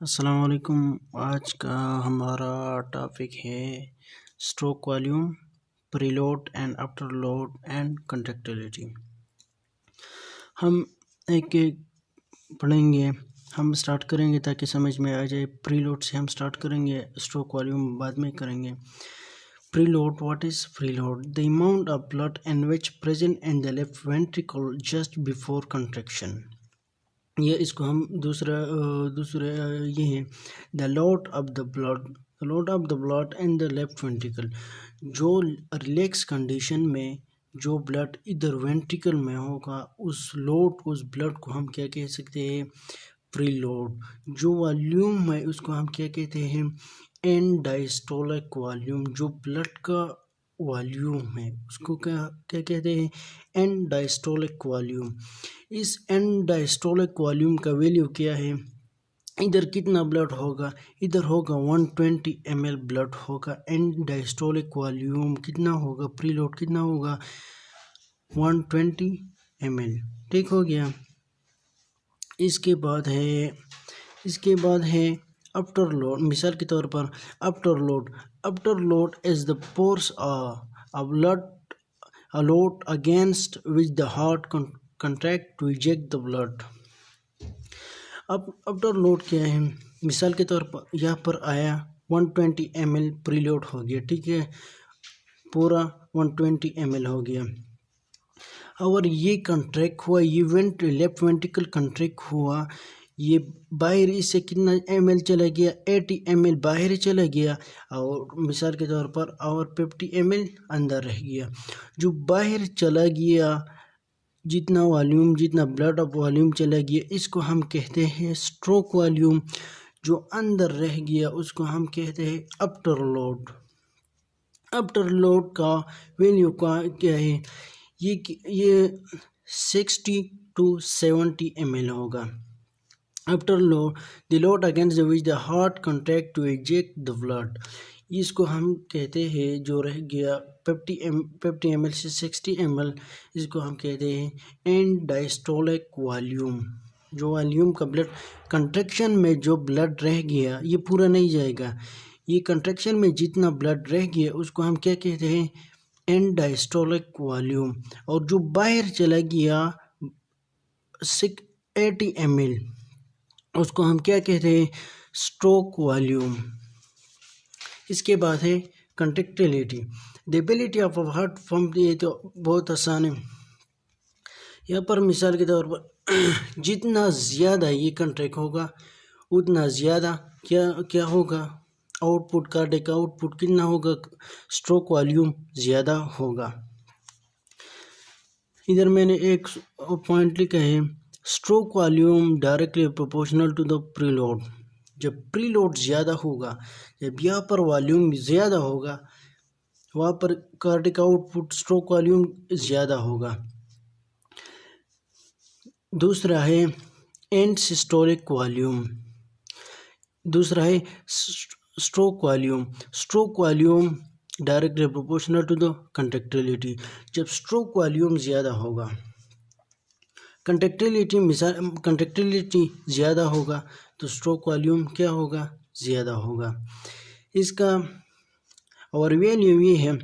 अस्सलाम वालेकुम। आज का हमारा टॉपिक है stroke volume, preload and after load and conductivity. हम एक एक पढ़ेंगे। हम स्टार्ट करेंगे ताकि समझ में आ जाए। प्रीलोड से हम स्टार्ट करेंगे, स्ट्रोक वॉल्यूम बाद में करेंगे। Preload. What is preload? The amount of blood in which present in the left ventricle just before contraction. ये इसको हम दूसरे ये है the load of the blood in the left ventricle. जो रिलैक्स कंडीशन में जो ब्लड इधर वेंट्रिकल में होगा उस ब्लड को हम क्या कह सकते हैं? प्रीलोड। जो वॉल्यूम है उसको हम क्या कहते हैं? And diastolic volume. जो ब्लड का वॉल्यूम है उसको क्या क्या कहते हैं? And diastolic volume. इस एंड डायस्टोलिक वॉल्यूम का वैल्यू क्या है? इधर कितना ब्लड होगा? इधर होगा 120 ml ब्लड होगा। एंड डायस्टोलिक वॉल्यूम कितना होगा? प्रीलोड कितना होगा? 120 ml। ठीक हो गया। इसके बाद है आफ्टर लोड। मिसाल के तौर पर afterload is the force of blood load against which the heart contract to eject the blood. अब आफ्टर लोड क्या है? मिसाल के तौर पर यहाँ पर आया 120 ml प्रीलोड हो गया। ठीक है, पूरा 120 ml हो गया। और ये कंट्रैक्ट हुआ, ये लेफ्ट वेंट्रिकल कंट्रैक्ट हुआ। ये बाहर इससे कितना ml चला गया? 80 ml बाहर चला गया। और मिसाल के तौर पर और 50 ml अंदर रह गया। जो बाहर चला गया जितना ब्लड ऑफ वॉल्यूम चला गया, इसको हम कहते हैं स्ट्रोक वॉल्यूम। जो अंदर रह गया उसको हम कहते हैं आफ्टर लोड। आफ्टर लोड का वैल्यू क्या है? ये 60 to 70 ml होगा। Afterload the load against which the heart contract to eject the blood. इसको हम कहते हैं जो रह गया 50 ml से 60 ml, इसको हम कहते हैं एंड डायस्टोलिक वॉल्यूम। जो वॉल्यूम का ब्लड कंट्रैक्शन में जो ब्लड रह गया ये पूरा नहीं जाएगा। ये कंट्रैक्शन में जितना ब्लड रह गया उसको हम क्या कहते हैं? And diastolic volume. और जो बाहर चला गया 80 ml उसको हम क्या कहते हैं? Stroke volume. इसके बाद है contractility. The ability of heart pump. ये तो बहुत आसान है। यहाँ पर मिसाल के तौर पर जितना ज़्यादा ये कंट्रैक्ट होगा उतना ज़्यादा क्या होगा? आउटपुट, कार्डियक आउटपुट कितना होगा? स्ट्रोक वॉल्यूम ज़्यादा होगा। इधर मैंने एक पॉइंट लिखा है, stroke volume directly proportional to the preload. जब प्रीलोड ज़्यादा होगा, जब यहाँ पर वॉल्यूम ज़्यादा होगा, वहाँ पर कार्डियक आउटपुट स्ट्रोक वॉल्यूम ज़्यादा होगा। दूसरा है एंड सिस्टोलिक वॉल्यूम। दूसरा है stroke volume directly proportional to the conductivity. जब स्ट्रोक वॉल्यूम ज़्यादा होगा, कंडक्टिविटी ज़्यादा होगा तो स्ट्रोक वॉल्यूम क्या होगा? ज़्यादा होगा। इसका और वैल्यू ये है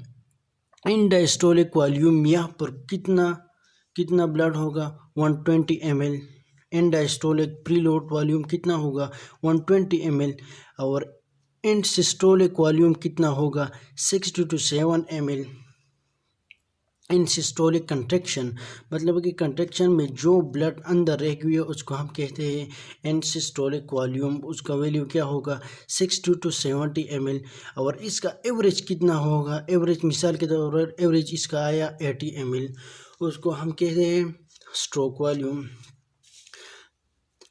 इन डायस्टोलिक वॉल्यूम। यहाँ पर कितना ब्लड होगा? 120 ml। इन डायस्टोलिक प्रीलोड वॉल्यूम कितना होगा? 120 ml। और इन सिस्टोलिक वॉल्यूम कितना होगा? 60 to 7 ml। In systolic contraction मतलब कि कंट्रैक्शन में जो ब्लड अंदर रह गया उसको हम कहते हैं इन सिस्टोलिक वॉल्यूम। उसका वैल्यू क्या होगा? 60 to 70 ml। और इसका एवरेज कितना होगा? एवरेज मिसाल के तौर पर एवरेज इसका आया 80 ml। उसको हम कहते हैं स्ट्रोक वॉल्यूम।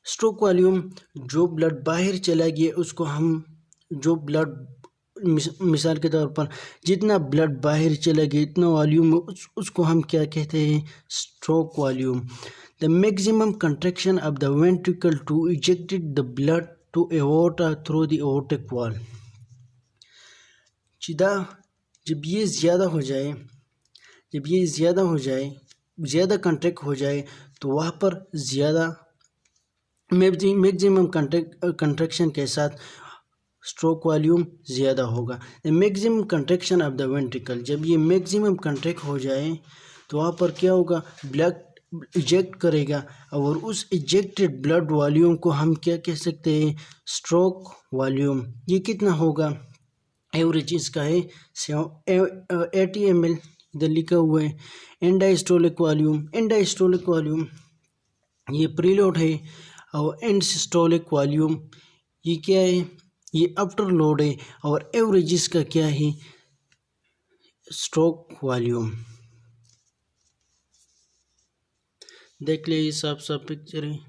स्ट्रोक वॉल्यूम जो ब्लड बाहर चला गया उसको हम जो ब्लड मिसाल के तौर पर जितना ब्लड बाहर चला गया इतना वॉल्यूम उसको हम क्या कहते हैं? Stroke volume. The maximum contraction of the ventricle to ejected the blood to aorta through the aortic wall. जब ये ज़्यादा कंट्रैक्ट हो जाए तो वहाँ पर ज़्यादा मैक्सिमम कंट्रैक्शन के साथ स्ट्रोक वॉल्यूम ज़्यादा होगा। Maximum contraction of the ventricle, जब ये मैक्सिमम कंट्रैक्ट हो जाए तो वहाँ पर क्या होगा, ब्लड इजेक्ट करेगा और उस इजेक्टेड ब्लड वॉल्यूम को हम क्या कह सकते हैं, स्ट्रोक वॉल्यूम। ये कितना होगा, एवरेज इसका है 80 ml, इधर लिखा हुआ है। एंडाइस्टोलिक वॉल्यूम ये प्रीलोड है, और एंड सिस्टोलिक वॉल्यूम ये क्या है, ये आफ्टर लोड है, और एवरेज इसका क्या है, स्ट्रोक वॉल्यूम। देख ले, ये साफ साफ पिक्चर है।